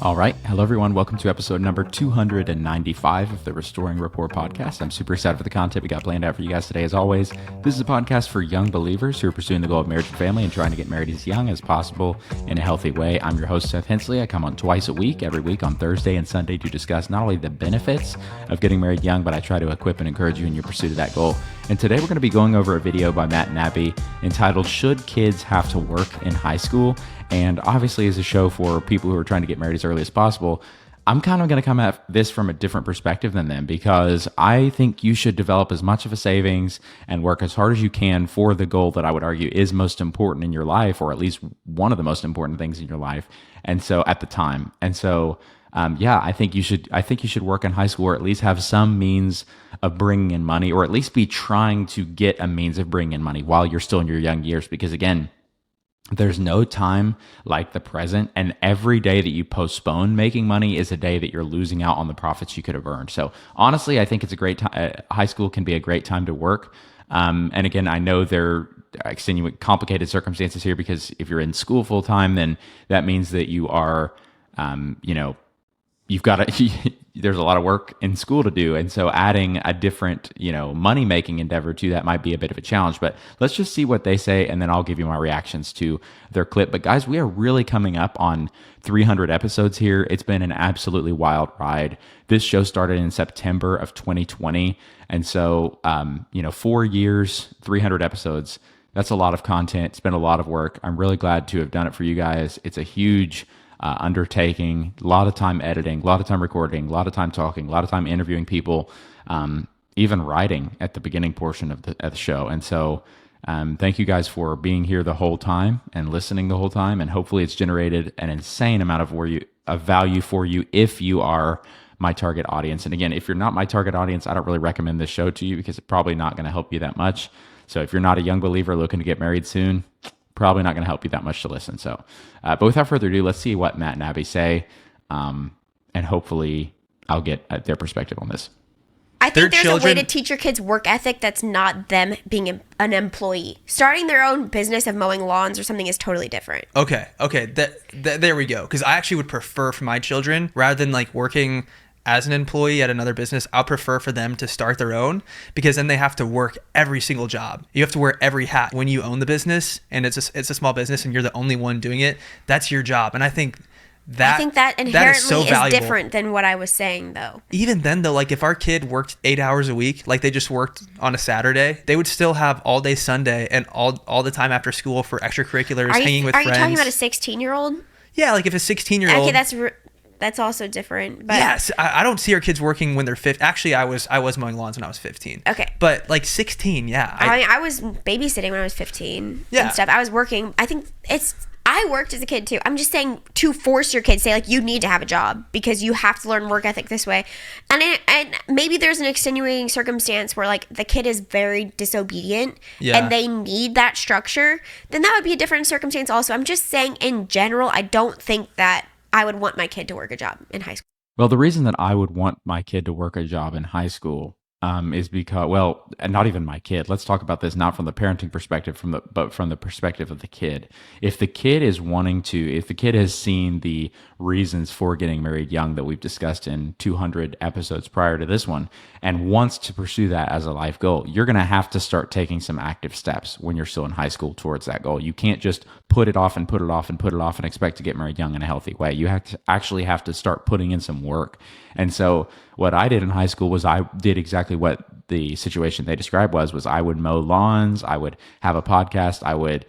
All right. Hello, everyone. Welcome to episode number 295 of the Restoring Rapport podcast. I'm super excited for the content we got planned out for you guys today. As always, this is a podcast for young believers who are pursuing the goal of marriage and family and trying to get married as young as possible in a healthy way. I'm your host, Seth Hensley. I come on twice a week, every week on Thursday and Sunday to discuss not only the benefits of getting married young, but I try to equip and encourage you in your pursuit of that goal. And today we're going to be going over a video by Matt and Abby entitled, Should Kids Have to Work in High School? And obviously, as a show for people who are trying to get married as early as possible, I'm kind of going to come at this from a different perspective than them, because I think you should develop as much of a savings and work as hard as you can for the goal that I would argue is most important in your life, or at least one of the most important things in your life. And so at the time. And so, I think you should work in high school, or at least have some means of bringing in money, or at least be trying to get a means of bringing in money while you're still in your young years. Because again, there's no time like the present, and every day that you postpone making money is a day that you're losing out on the profits you could have earned. So honestly, I think it's a great time. High school can be a great time to work. And again, I know there are complicated circumstances here, because if you're in school full time, then that means that you are, you've got to, there's a lot of work in school to do. And so adding a different, money making endeavor to that might be a bit of a challenge, but let's just see what they say. And then I'll give you my reactions to their clip. But guys, we are really coming up on 300 episodes here. It's been an absolutely wild ride. This show started in September of 2020. And so, 4 years, 300 episodes, that's a lot of content. It's been a lot of work. I'm really glad to have done it for you guys. It's a huge undertaking, a lot of time editing, a lot of time recording, a lot of time talking, a lot of time interviewing people, even writing at the beginning portion of the show. And so thank you guys for being here the whole time and listening the whole time. And hopefully it's generated an insane amount of value for you if you are my target audience. And again, if you're not my target audience, I don't really recommend this show to you, because it's probably not going to help you that much. So if you're not a young believer looking to get married soon, probably not going to help you that much to listen. So, but without further ado, let's see what Matt and Abby say, and hopefully I'll get their perspective on this. I think there's a way to teach your kids work ethic that's not them being an employee. Starting their own business of mowing lawns or something is totally different. Okay. There we go. Because I actually would prefer for my children, rather than like working as an employee at another business, I'll prefer for them to start their own, because then they have to work every single job. You have to wear every hat when you own the business, and it's a small business and you're the only one doing it. That's your job. And I think that inherently is different than what I was saying, though. Even then, though, like if our kid worked 8 hours a week, like they just worked on a Saturday, they would still have all day Sunday and all the time after school for extracurrurals, hanging with friends. Are you talking about a 16-year-old? Yeah, like if a 16-year-old. Okay, that's also different. But yes, I don't see our kids working when they're 15. Actually, I was mowing lawns when I was 15. Okay. But like 16, yeah. I was babysitting when I was 15 and stuff. I was working. I worked as a kid too. I'm just saying, to force your kids, say like, you need to have a job because you have to learn work ethic this way. And maybe there's an extenuating circumstance where like the kid is very disobedient and they need that structure. Then that would be a different circumstance also. I'm just saying, in general, I don't think that I would want my kid to work a job in high school. Well, the reason that I would want my kid to work a job in high school is because, well, and not even my kid. Let's talk about this not from the parenting perspective, but from the perspective of the kid. If the kid has seen the reasons for getting married young that we've discussed in 200 episodes prior to this one, and wants to pursue that as a life goal, you're going to have to start taking some active steps when you're still in high school towards that goal. You can't just put it off and put it off and put it off and expect to get married young in a healthy way. You have to start putting in some work. And so what I did in high school was I did exactly what the situation they described was I would mow lawns, I would have a podcast, I would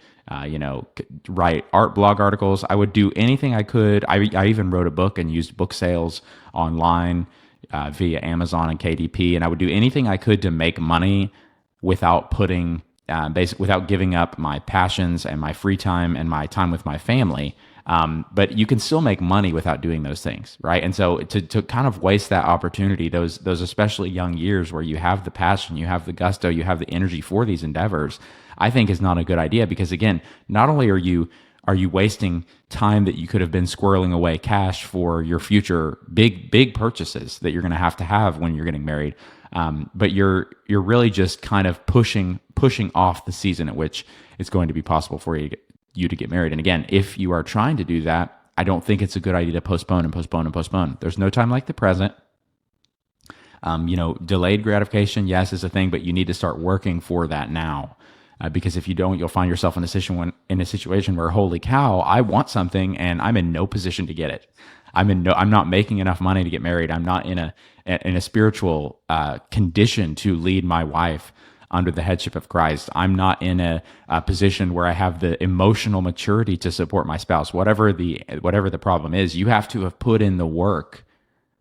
write art blog articles. I would do anything I could. I even wrote a book and used book sales online via Amazon and KDP, and I would do anything I could to make money without without giving up my passions and my free time and my time with my family. But you can still make money without doing those things, right? And so to kind of waste that opportunity, those especially young years where you have the passion, you have the gusto, you have the energy for these endeavors, I think is not a good idea, because again, not only are you wasting time that you could have been squirreling away cash for your future big purchases that you're going to have when you're getting married, but you're really just kind of pushing off the season at which it's going to be possible for you to get married. And again, if you are trying to do that, I don't think it's a good idea to postpone and postpone and postpone. There's no time like the present. Delayed gratification, yes, is a thing, but you need to start working for that now. Because if you don't, you'll find yourself in a situation where, holy cow, I want something and I'm in no position to get it. I'm not making enough money to get married. I'm not in a spiritual condition to lead my wife under the headship of Christ. I'm not in a position where I have the emotional maturity to support my spouse. Whatever the problem is, you have to have put in the work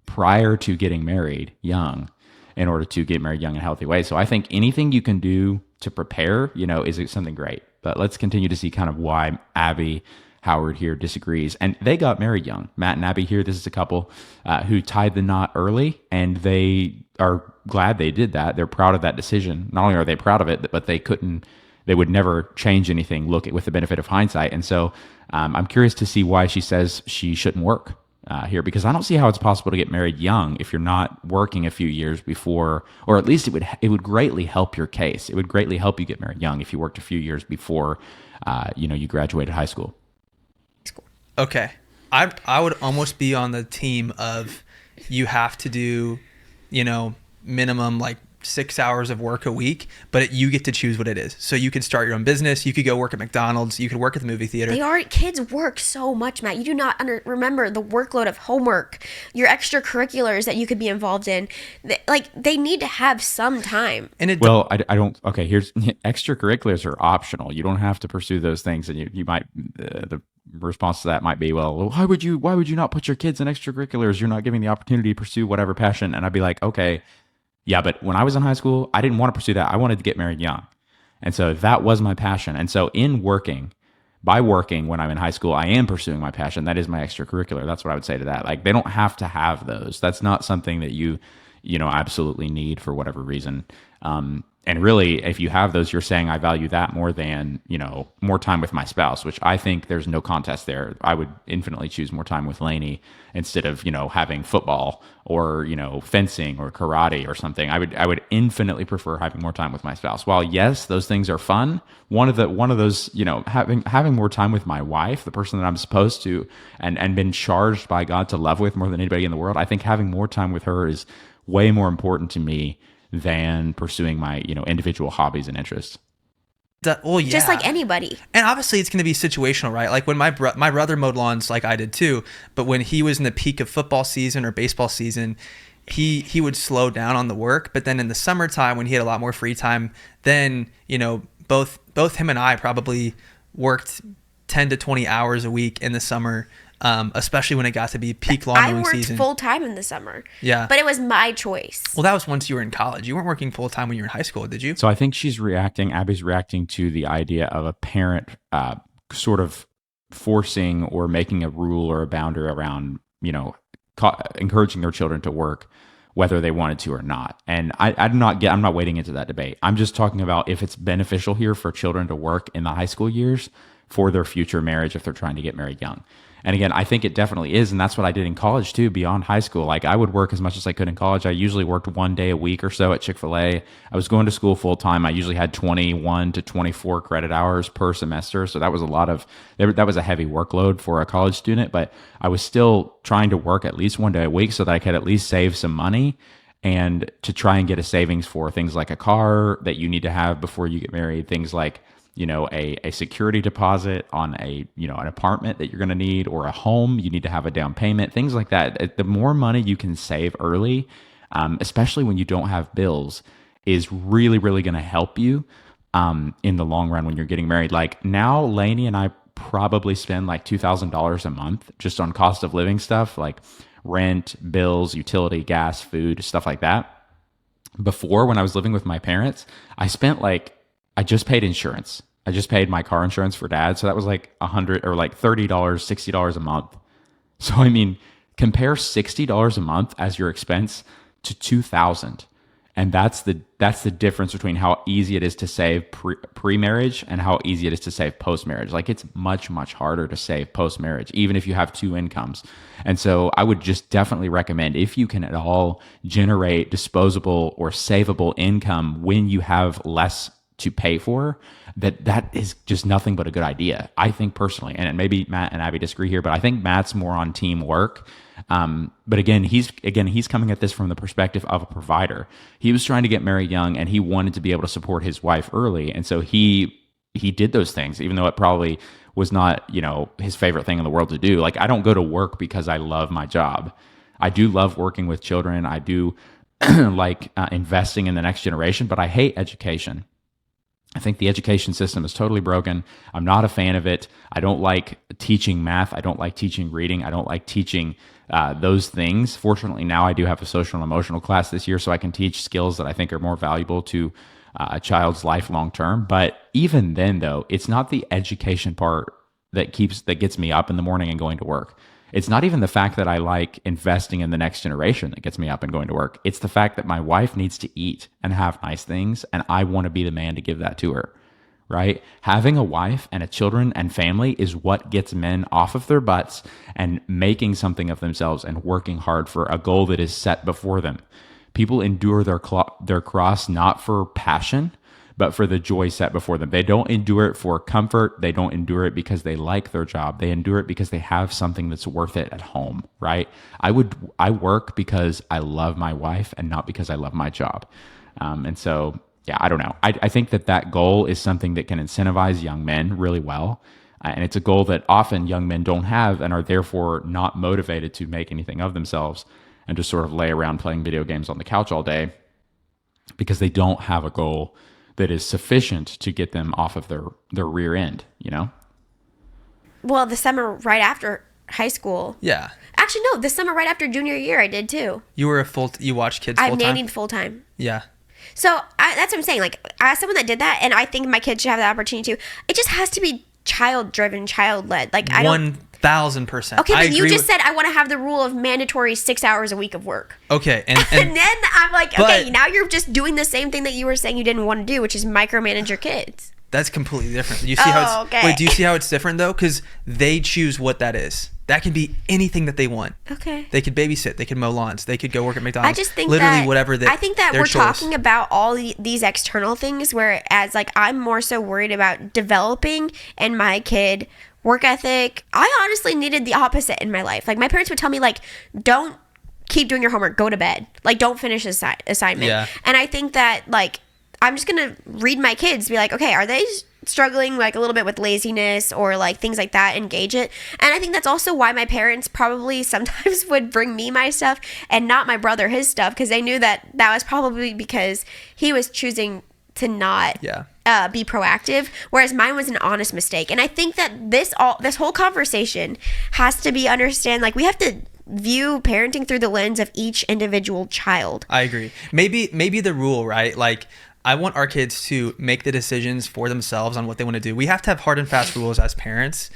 prior to getting married young in order to get married young in a healthy way. So I think anything you can do to prepare, is something great. But let's continue to see kind of why Abby Howard here disagrees. And they got married young. Matt and Abby here, this is a couple who tied the knot early, and they are glad they did that. They're proud of that decision. Not only are they proud of it, but they would never change anything, look at with the benefit of hindsight. And so I'm curious to see why she says she shouldn't work here, because I don't see how it's possible to get married young if you're not working a few years before, or at least it would greatly help your case. It would greatly help you get married young if you worked a few years before, you graduated high school. Okay. I would almost be on the team of you have to do, minimum like 6 hours of work a week, but you get to choose what it is. So you can start your own business. You could go work at McDonald's. You could work at the movie theater. Kids work so much, Matt. You do not remember the workload of homework, your extracurriculars that you could be involved in. They need to have some time. And I don't. Okay, here's extracurriculars are optional. You don't have to pursue those things, and you might the response to that might be, well, why would you not put your kids in extracurriculars? You're not giving the opportunity to pursue whatever passion. And I'd be like, okay. Yeah, but when I was in high school, I didn't want to pursue that. I wanted to get married young. And so that was my passion. And so by working when I'm in high school, I am pursuing my passion. That is my extracurricular. That's what I would say to that. Like, they don't have to have those. That's not something that you absolutely need for whatever reason. And really, if you have those, you're saying I value that more than, more time with my spouse, which I think there's no contest there. I would infinitely choose more time with Lainey instead of, having football or, fencing or karate or something. I would infinitely prefer having more time with my spouse. While yes, those things are fun, one of those, having more time with my wife, the person that I'm supposed to and been charged by God to love with more than anybody in the world, I think having more time with her is way more important to me than pursuing my, individual hobbies and interests. Just like anybody. And obviously it's going to be situational, right? Like when my brother mowed lawns like I did too, but when he was in the peak of football season or baseball season, he would slow down on the work. But then in the summertime when he had a lot more free time, then, both him and I probably worked 10 to 20 hours a week in the summer. Especially when it got to be peak lawn mowing season. I worked full time in the summer. Yeah. But it was my choice. Well, that was once you were in college. You weren't working full time when you were in high school, did you? So I think Abby's reacting to the idea of a parent sort of forcing or making a rule or a boundary around, encouraging their children to work, whether they wanted to or not. And I'm not wading into that debate. I'm just talking about if it's beneficial here for children to work in the high school years for their future marriage if they're trying to get married young. And again, I think it definitely is. And that's what I did in college too, beyond high school. Like, I would work as much as I could in college. I usually worked 1 day a week or so at Chick-fil-A. I was going to school full time. I usually had 21 to 24 credit hours per semester. So that was that was a heavy workload for a college student, but I was still trying to work at least 1 day a week so that I could at least save some money and to try and get a savings for things like a car that you need to have before you get married, things like a security deposit on an apartment that you're going to need, or a home, you need to have a down payment, things like that. The more money you can save early, especially when you don't have bills, is really, really going to help you in the long run when you're getting married. Like now, Lainey and I probably spend like $2,000 a month just on cost of living stuff like rent, bills, utility, gas, food, stuff like that. Before, when I was living with my parents, I just paid insurance. I just paid my car insurance for Dad. So that was like $100 or like $30, $60 a month. So, I mean, compare $60 a month as your expense to $2,000. And that's the difference between how easy it is to save pre-marriage and how easy it is to save post-marriage. Like, it's much, much harder to save post-marriage, even if you have two incomes. And so I would just definitely recommend, if you can at all generate disposable or savable income when you have less to pay for, that is just nothing but a good idea. I think personally, and maybe Matt and Abby disagree here, but I think Matt's more on teamwork. But again, he's coming at this from the perspective of a provider. He was trying to get married young, and he wanted to be able to support his wife early, and so he did those things, even though it probably was not, his favorite thing in the world to do. Like, I don't go to work because I love my job. I do love working with children. I do like investing in the next generation, but I hate education. I think the education system is totally broken. I'm not a fan of it. I don't like teaching math. I don't like teaching reading. I don't like teaching those things. Fortunately, now I do have a social and emotional class this year, so I can teach skills that I think are more valuable to a child's life long term. But even then, though, it's not the education part that gets me up in the morning and going to work. It's not even the fact that I like investing in the next generation that gets me up and going to work. It's the fact that my wife needs to eat and have nice things, and I want to be the man to give that to her, right? Having a wife and a children and family is what gets men off of their butts and making something of themselves and working hard for a goal that is set before them. People endure their cross not for passion, but for the joy set before them. They don't endure it for comfort. They don't endure it because they like their job. They endure it because they have something that's worth it at home, right? I work because I love my wife and not because I love my job. And so, yeah, I don't know. I think that goal is something that can incentivize young men really well. And it's a goal that often young men don't have and are therefore not motivated to make anything of themselves and just sort of lay around playing video games on the couch all day because they don't have a goal that is sufficient to get them off of their rear end, Well, the summer right after high school. Yeah. Actually, no, the summer right after junior year, I did too. You watched kids full time? I've nannied full time. Yeah. So that's what I'm saying. Like, as someone that did that, and I think my kids should have that opportunity too, it just has to be child-driven, child-led. Like, I don't... 1,000%. Okay, but you just said I want to have the rule of mandatory 6 hours a week of work. Okay, and then I'm like, okay, now you're just doing the same thing that you were saying you didn't want to do, which is micromanage your kids. That's completely different. You see how it's... Okay. Wait, do you see how it's different, though? Because they choose what that is. That can be anything that they want. Okay. They could babysit. They could mow lawns. They could go work at McDonald's. I just think literally that, whatever I think that we're choice. talking about all these external things, whereas like I'm more so worried about developing in my kid work ethic. I honestly needed the opposite in my life. Like, my parents would tell me, like, don't keep doing your homework, go to bed. Like, don't finish this assignment. Yeah. And I think that, like, I'm just going to read my kids, be like, okay, are they struggling, like, a little bit with laziness or, like, things like that? Engage it. And I think that's also why my parents probably sometimes would bring me my stuff and not my brother his stuff, because they knew that was probably because he was choosing to not be proactive, whereas mine was an honest mistake. And I think that this whole conversation has to be understand, like, we have to view parenting through the lens of each individual child. I agree. Maybe the rule, right? Like, I want our kids to make the decisions for themselves on what they want to do. We have to have hard and fast rules as parents,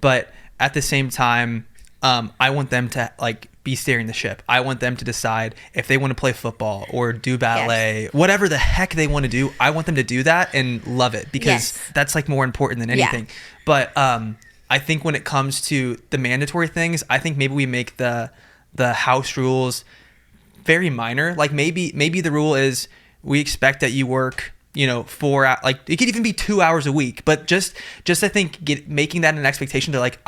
but at the same time, I want them to, like, be steering the ship. I want them to decide if they want to play football or do ballet, whatever the heck they want to do. I want them to do that and love it, because that's, like, more important than anything. But I think when it comes to the mandatory things, I think maybe we make the house rules very minor. Like, maybe the rule is we expect that you work, 4 hours, like, it could even be 2 hours a week, but just I think making that an expectation to, like,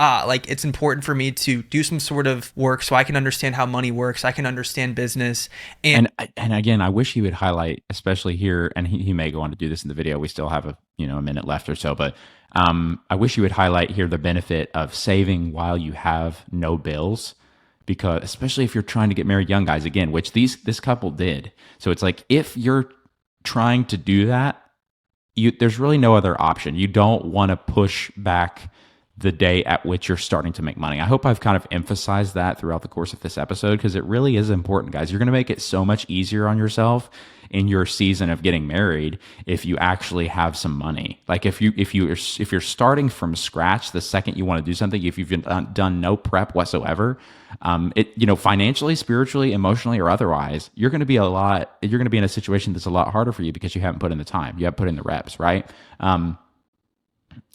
it's important for me to do some sort of work so I can understand how money works. I can understand business. And again, I wish he would highlight, especially here, and he may go on to do this in the video. We still have a minute left or so, but I wish you would highlight here the benefit of saving while you have no bills. Because especially if you're trying to get married young, guys, again, which this couple did. So it's like, if you're trying to do that, there's really no other option. You don't want to push back the day at which you're starting to make money. I hope I've kind of emphasized that throughout the course of this episode, because it really is important, guys. You're going to make it so much easier on yourself in your season of getting married if you actually have some money. Like, if you're starting from scratch the second you want to do something, if you've done no prep whatsoever, financially, spiritually, emotionally, or otherwise, you're going to be in a situation that's a lot harder for you because you haven't put in the time, you haven't put in the reps, right?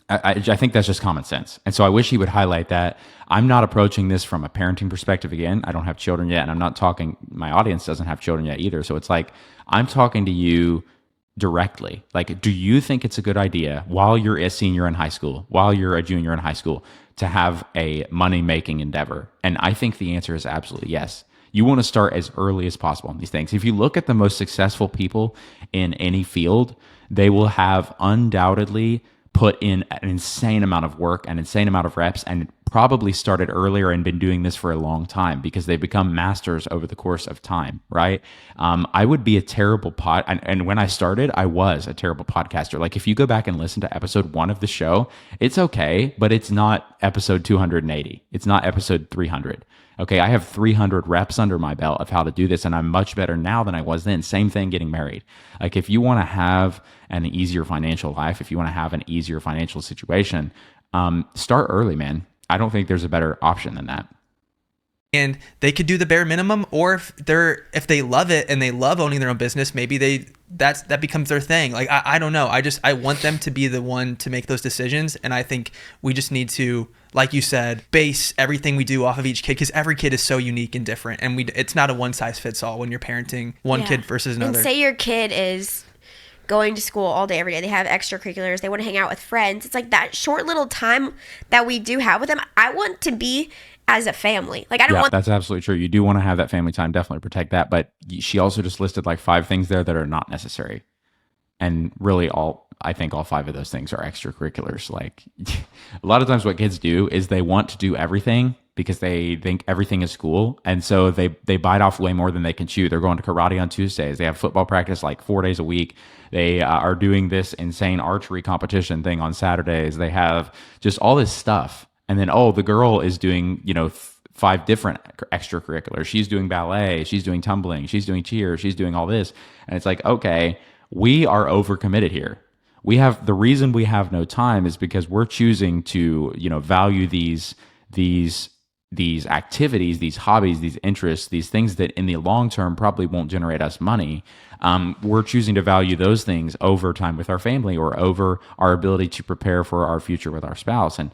I think that's just common sense. And so I wish he would highlight that. I'm not approaching this from a parenting perspective. Again, I don't have children yet, and my audience doesn't have children yet either. So it's like, I'm talking to you directly. Like, do you think it's a good idea while you're a senior in high school, while you're a junior in high school, to have a money making endeavor? And I think the answer is absolutely yes. You want to start as early as possible on these things. If you look at the most successful people in any field, they will have undoubtedly put in an insane amount of work, an insane amount of reps, and probably started earlier and been doing this for a long time because they've become masters over the course of time, right? I would be a terrible and when I started, I was a terrible podcaster. Like, if you go back and listen to episode 1 of the show, it's okay, but it's not episode 280. It's not episode 300. Okay, I have 300 reps under my belt of how to do this, and I'm much better now than I was then. Same thing getting married. Like, if you want to have an easier financial life, if you want to have an easier financial situation, start early, man. I don't think there's a better option than that. And they could do the bare minimum, or if they love it and they love owning their own business, maybe that becomes their thing. Like, I don't know. I want them to be the one to make those decisions. And I think we just need to, like you said, base everything we do off of each kid, because every kid is so unique and different. And it's not a one size fits all when you're parenting one kid versus another. And say your kid is going to school all day, every day. They have extracurriculars. They want to hang out with friends. It's like that short little time that we do have with them. I want to be as a family. Like, I don't want. That's absolutely true. You do want to have that family time. Definitely protect that. But she also just listed like 5 things there that are not necessary. And really I think all 5 of those things are extracurriculars. Like, a lot of times what kids do is they want to do everything because they think everything is school. And so they bite off way more than they can chew. They're going to karate on Tuesdays. They have football practice like 4 days a week. They are doing this insane archery competition thing on Saturdays. They have just all this stuff. And then, the girl is doing, 5 different extracurriculars. She's doing ballet. She's doing tumbling. She's doing cheer. She's doing all this. And it's like, okay, we are overcommitted here. The reason we have no time is because we're choosing to, value these activities, these hobbies, these interests, these things that in the long term probably won't generate us money. We're choosing to value those things over time with our family or over our ability to prepare for our future with our spouse. And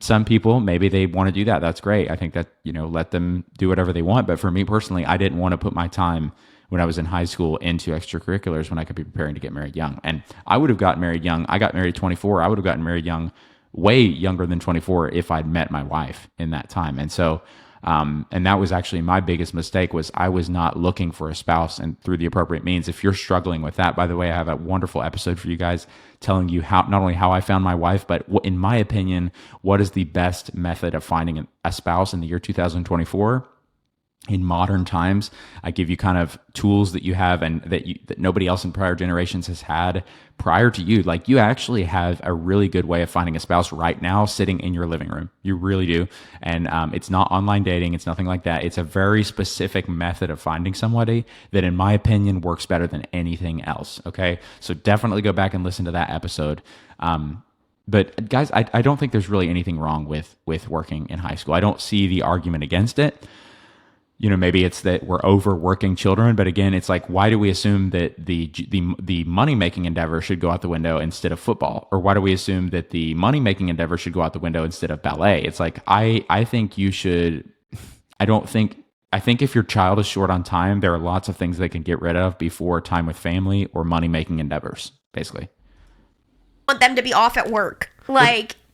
some people, maybe they want to do that. That's great. I think that, let them do whatever they want. But for me personally, I didn't want to put my time when I was in high school into extracurriculars when I could be preparing to get married young. And I would have gotten married young. I got married 24. I would have gotten married young, way younger than 24 if I'd met my wife in that time. And so, and that was actually my biggest mistake, was I was not looking for a spouse and through the appropriate means. If you're struggling with that, by the way, I have a wonderful episode for you guys telling you how, not only how I found my wife, but in my opinion, what is the best method of finding a spouse in the year 2024. In modern times. I give you kind of tools that you have and that nobody else in prior generations has had prior to you. Like, you actually have a really good way of finding a spouse right now sitting in your living room. You really do. And it's not online dating. It's nothing like that. It's a very specific method of finding somebody that, in my opinion, works better than anything else. Okay. So definitely go back and listen to that episode. But guys, I don't think there's really anything wrong with working in high school. I don't see the argument against it. Maybe it's that we're overworking children, but again, it's like, why do we assume that the money making endeavor should go out the window instead of football? Or why do we assume that the money making endeavor should go out the window instead of ballet? It's like, I think you should, I think if your child is short on time, there are lots of things they can get rid of before time with family or money making endeavors, basically. I want them to be off at work.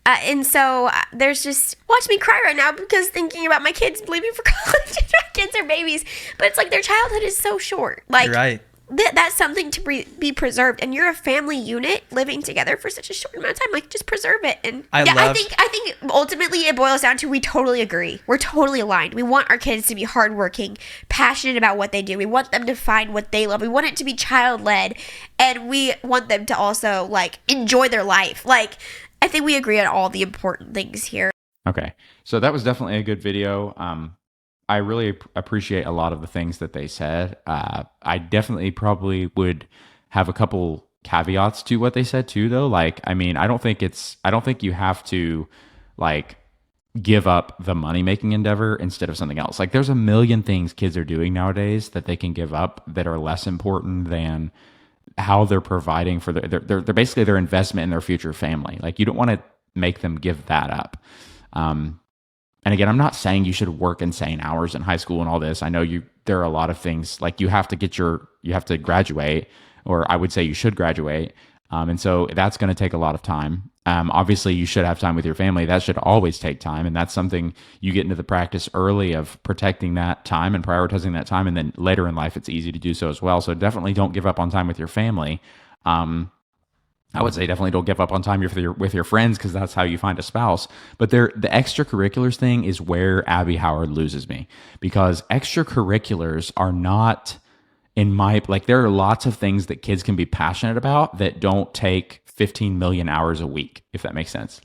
And so there's just, watch me cry right now because thinking about my kids leaving for college. My kids are babies, but it's like their childhood is so short. Like, you're right. That's something to be preserved. And you're a family unit living together for such a short amount of time. Like, just preserve it. And I think ultimately it boils down to, we totally agree. We're totally aligned. We want our kids to be hardworking, passionate about what they do. We want them to find what they love. We want it to be child led, and we want them to also enjoy their life. I think we agree on all the important things here. Okay. So that was definitely a good video. I really appreciate a lot of the things that they said. I definitely probably would have a couple caveats to what they said too, though. I don't think you have to give up the money making endeavor instead of something else. There's a million things kids are doing nowadays that they can give up that are less important than how they're providing for they're basically their investment in their future family. You don't want to make them give that up. And again, I'm not saying you should work insane hours in high school and all this. I know there are a lot of things you have to graduate, or I would say you should graduate. And so that's going to take a lot of time. Obviously, you should have time with your family. That should always take time. And that's something you get into the practice early of protecting that time and prioritizing that time. And then later in life, it's easy to do so as well. So definitely don't give up on time with your family. I would say definitely don't give up on time with your friends, because that's how you find a spouse. But the extracurriculars thing is where Abby Howard loses me, because extracurriculars are not there are lots of things that kids can be passionate about that don't take 15 million hours a week, if that makes sense.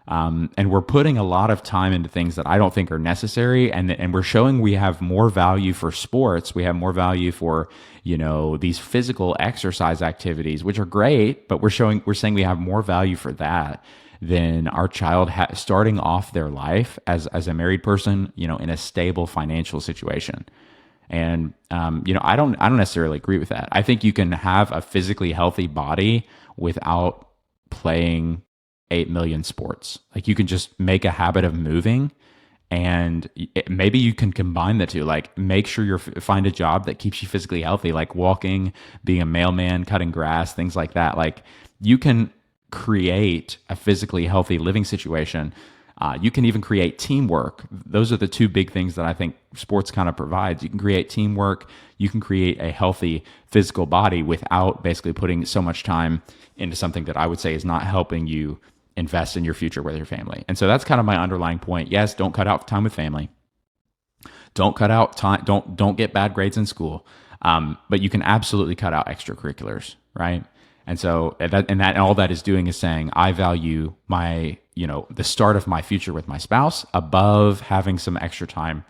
And we're putting a lot of time into things that I don't think are necessary. And we're showing we have more value for sports. We have more value for, these physical exercise activities, which are great, but we're saying we have more value for that than our child starting off their life as a married person, in a stable financial situation. And, I don't necessarily agree with that. I think you can have a physically healthy body without playing 8 million sports. Like, you can just make a habit of moving, and maybe you can combine the two. Like, make sure find a job that keeps you physically healthy, like walking, being a mailman, cutting grass, things like that. Like, you can create a physically healthy living situation. You can even create teamwork. Those are the two big things that I think sports kind of provides. You can create teamwork. You can create a healthy physical body without basically putting so much time into something that I would say is not helping you invest in your future with your family. And so that's kind of my underlying point. Yes, don't cut out time with family. Don't cut out time. Don't get bad grades in school. But you can absolutely cut out extracurriculars, right? And so that all that is doing is saying, I value my, the start of my future with my spouse above having some extra time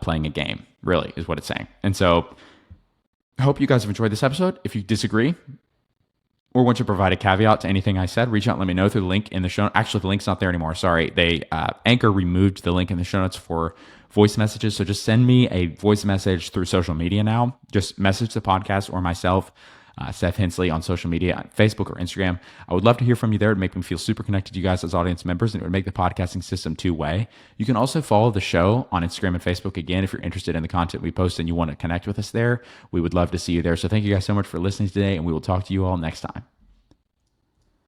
playing a game, really, is what it's saying. And so I hope you guys have enjoyed this episode. If you disagree or want to provide a caveat to anything I said, reach out and let me know through the link in the show. Actually, the link's not there anymore. Sorry. Anchor removed the link in the show notes for voice messages. So just send me a voice message through social media now. Just message the podcast or myself, Seth Hensley, on social media, on Facebook or Instagram. I would love to hear from you there. It would make me feel super connected to you guys as audience members, and it would make the podcasting system two-way. You can also follow the show on Instagram and Facebook. Again, if you're interested in the content we post and you want to connect with us there, we would love to see you there. So thank you guys so much for listening today, and we will talk to you all next time.